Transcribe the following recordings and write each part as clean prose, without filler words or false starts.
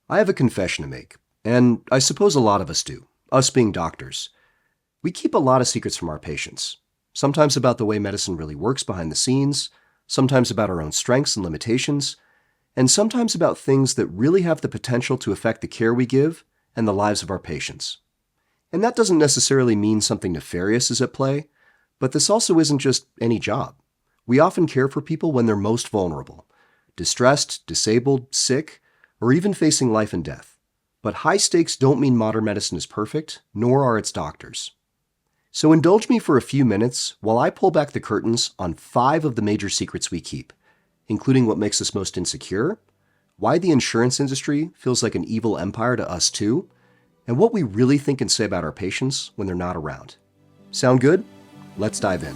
I have a confession to make, and I suppose a lot of us do, us being doctors. We keep a lot of secrets from our patients, sometimes about the way medicine really works behind the scenes, sometimes about our own strengths and limitations, and sometimes about things that really have the potential to affect the care we give and the lives of our patients. And that doesn't necessarily mean something nefarious is at play, but this also isn't just any job. We often care for people when they're most vulnerable, distressed, disabled, sick, or even facing life and death. But high stakes don't mean modern medicine is perfect, nor are its doctors. So indulge me for a few minutes while I pull back the curtains on 5 of the major secrets we keep, including what makes us most insecure, why the insurance industry feels like an evil empire to us too, and what we really think and say about our patients when they're not around. Sound good? Let's dive in.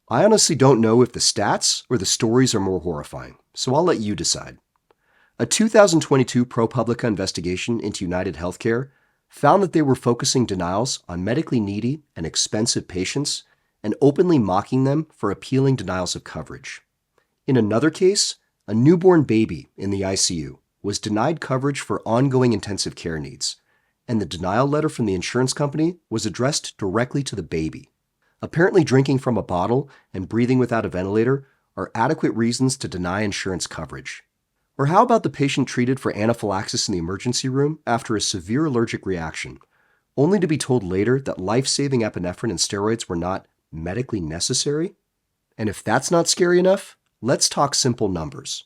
I honestly don't know if the stats or the stories are more horrifying, so I'll let you decide. A 2022 ProPublica investigation into United Healthcare found that they were focusing denials on medically needy and expensive patients and openly mocking them for appealing denials of coverage. In another case, a newborn baby in the ICU was denied coverage for ongoing intensive care needs, and the denial letter from the insurance company was addressed directly to the baby. Apparently, drinking from a bottle and breathing without a ventilator are adequate reasons to deny insurance coverage. Or how about the patient treated for anaphylaxis in the emergency room after a severe allergic reaction, only to be told later that life-saving epinephrine and steroids were not medically necessary? And if that's not scary enough, let's talk simple numbers.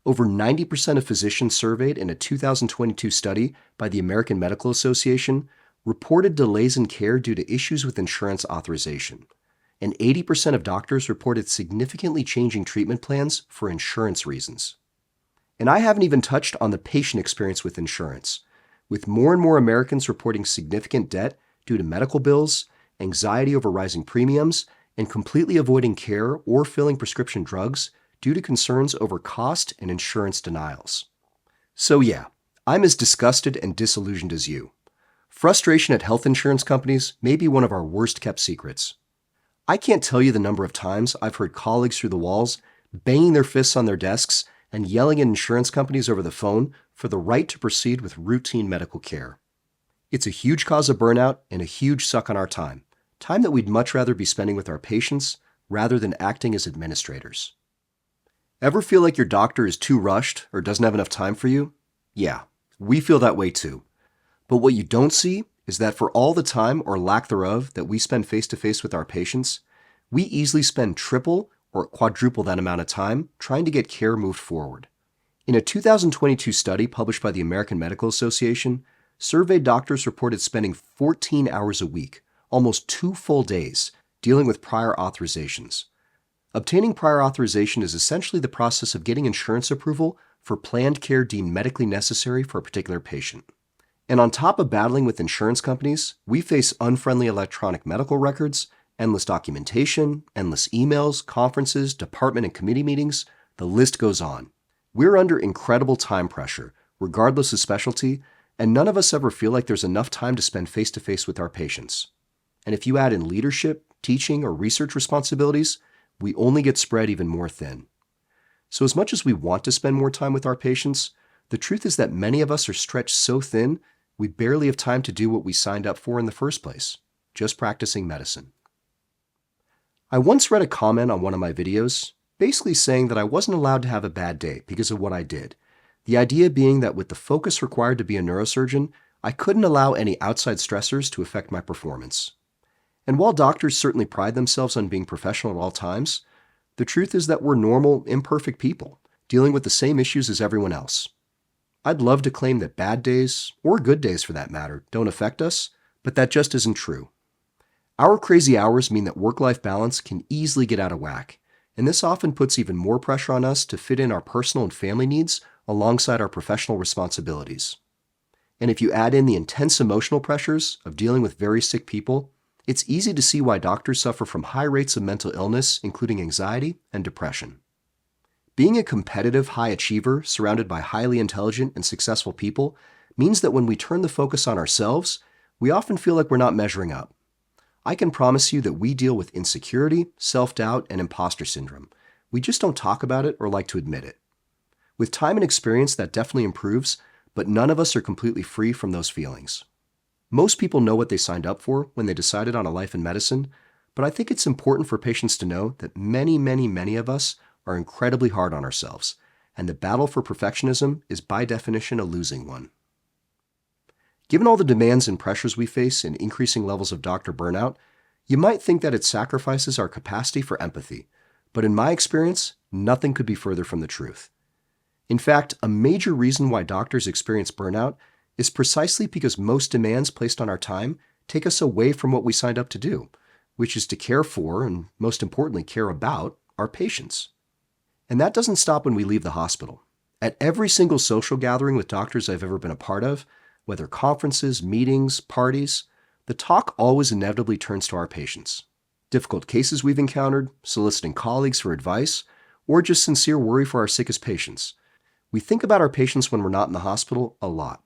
Over 90% of physicians surveyed in a 2022 study by the American Medical Association reported delays in care due to issues with insurance authorization, and 80% of doctors reported significantly changing treatment plans for insurance reasons. And I haven't even touched on the patient experience with insurance, with more and more Americans reporting significant debt due to medical bills, anxiety over rising premiums, and completely avoiding care or filling prescription drugs due to concerns over cost and insurance denials. So yeah, I'm as disgusted and disillusioned as you. Frustration at health insurance companies may be one of our worst-kept secrets. I can't tell you the number of times I've heard colleagues through the walls banging their fists on their desks and yelling at insurance companies over the phone for the right to proceed with routine medical care. It's a huge cause of burnout and a huge suck on our time that we'd much rather be spending with our patients rather than acting as administrators. Ever feel like your doctor is too rushed or doesn't have enough time for you? Yeah, we feel that way too. But what you don't see is that for all the time or lack thereof that we spend face-to-face with our patients, we easily spend triple or quadruple that amount of time trying to get care moved forward. In a 2022 study published by the American Medical Association, surveyed doctors reported spending 14 hours a week, almost 2 full days, dealing with prior authorizations. Obtaining prior authorization is essentially the process of getting insurance approval for planned care deemed medically necessary for a particular patient. And on top of battling with insurance companies, we face unfriendly electronic medical records, endless documentation, endless emails, conferences, department and committee meetings. The list goes on. We're under incredible time pressure, regardless of specialty, and none of us ever feel like there's enough time to spend face-to-face with our patients. And if you add in leadership, teaching, or research responsibilities, we only get spread even more thin. So as much as we want to spend more time with our patients, the truth is that many of us are stretched so thin we barely have time to do what we signed up for in the first place, just practicing medicine. I once read a comment on one of my videos, basically saying that I wasn't allowed to have a bad day because of what I did. The idea being that with the focus required to be a neurosurgeon, I couldn't allow any outside stressors to affect my performance. And while doctors certainly pride themselves on being professional at all times, the truth is that we're normal, imperfect people, dealing with the same issues as everyone else. I'd love to claim that bad days, or good days for that matter, don't affect us, but that just isn't true. Our crazy hours mean that work-life balance can easily get out of whack, and this often puts even more pressure on us to fit in our personal and family needs alongside our professional responsibilities. And if you add in the intense emotional pressures of dealing with very sick people, it's easy to see why doctors suffer from high rates of mental illness, including anxiety and depression. Being a competitive high achiever surrounded by highly intelligent and successful people means that when we turn the focus on ourselves, we often feel like we're not measuring up. I can promise you that we deal with insecurity, self-doubt, and imposter syndrome. We just don't talk about it or like to admit it. With time and experience, that definitely improves, but none of us are completely free from those feelings. Most people know what they signed up for when they decided on a life in medicine, but I think it's important for patients to know that many of us are incredibly hard on ourselves, and the battle for perfectionism is by definition a losing one. Given all the demands and pressures we face in increasing levels of doctor burnout, you might think that it sacrifices our capacity for empathy, but in my experience, nothing could be further from the truth. In fact, a major reason why doctors experience burnout is precisely because most demands placed on our time take us away from what we signed up to do, which is to care for, and most importantly, care about, our patients. And that doesn't stop when we leave the hospital. At every single social gathering with doctors I've ever been a part of, whether conferences, meetings, parties, the talk always inevitably turns to our patients. Difficult cases we've encountered, soliciting colleagues for advice, or just sincere worry for our sickest patients. We think about our patients when we're not in the hospital a lot.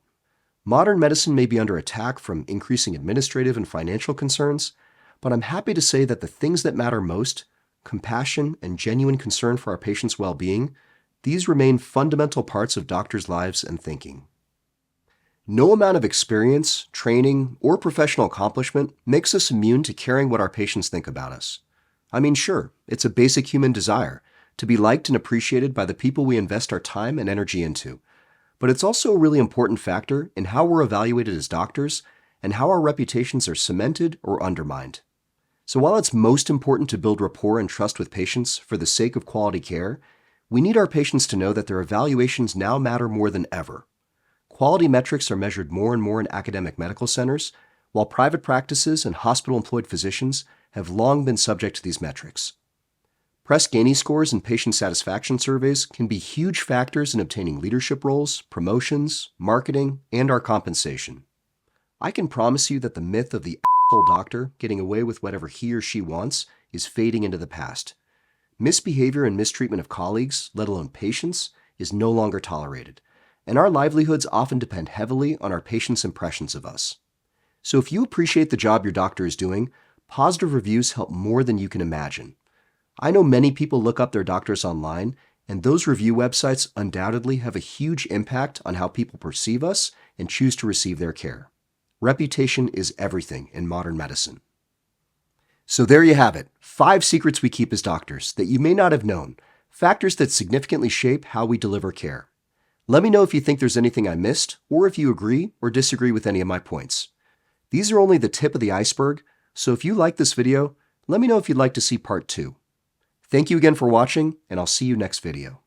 Modern medicine may be under attack from increasing administrative and financial concerns, but I'm happy to say that the things that matter most, compassion and genuine concern for our patients' well-being, these remain fundamental parts of doctors' lives and thinking. No amount of experience, training, or professional accomplishment makes us immune to caring what our patients think about us. I mean, sure, it's a basic human desire to be liked and appreciated by the people we invest our time and energy into. But it's also a really important factor in how we're evaluated as doctors and how our reputations are cemented or undermined. So while it's most important to build rapport and trust with patients for the sake of quality care, we need our patients to know that their evaluations now matter more than ever. Quality metrics are measured more and more in academic medical centers, while private practices and hospital-employed physicians have long been subject to these metrics. Press Ganey scores and patient satisfaction surveys can be huge factors in obtaining leadership roles, promotions, marketing, and our compensation. I can promise you that the myth of the asshole doctor getting away with whatever he or she wants is fading into the past. Misbehavior and mistreatment of colleagues, let alone patients, is no longer tolerated, and our livelihoods often depend heavily on our patients' impressions of us. So if you appreciate the job your doctor is doing, positive reviews help more than you can imagine. I know many people look up their doctors online, and those review websites undoubtedly have a huge impact on how people perceive us and choose to receive their care. Reputation is everything in modern medicine. So there you have it, 5 secrets we keep as doctors that you may not have known, factors that significantly shape how we deliver care. Let me know if you think there's anything I missed, or if you agree or disagree with any of my points. These are only the tip of the iceberg, so if you like this video, let me know if you'd like to see part 2. Thank you again for watching, and I'll see you next video.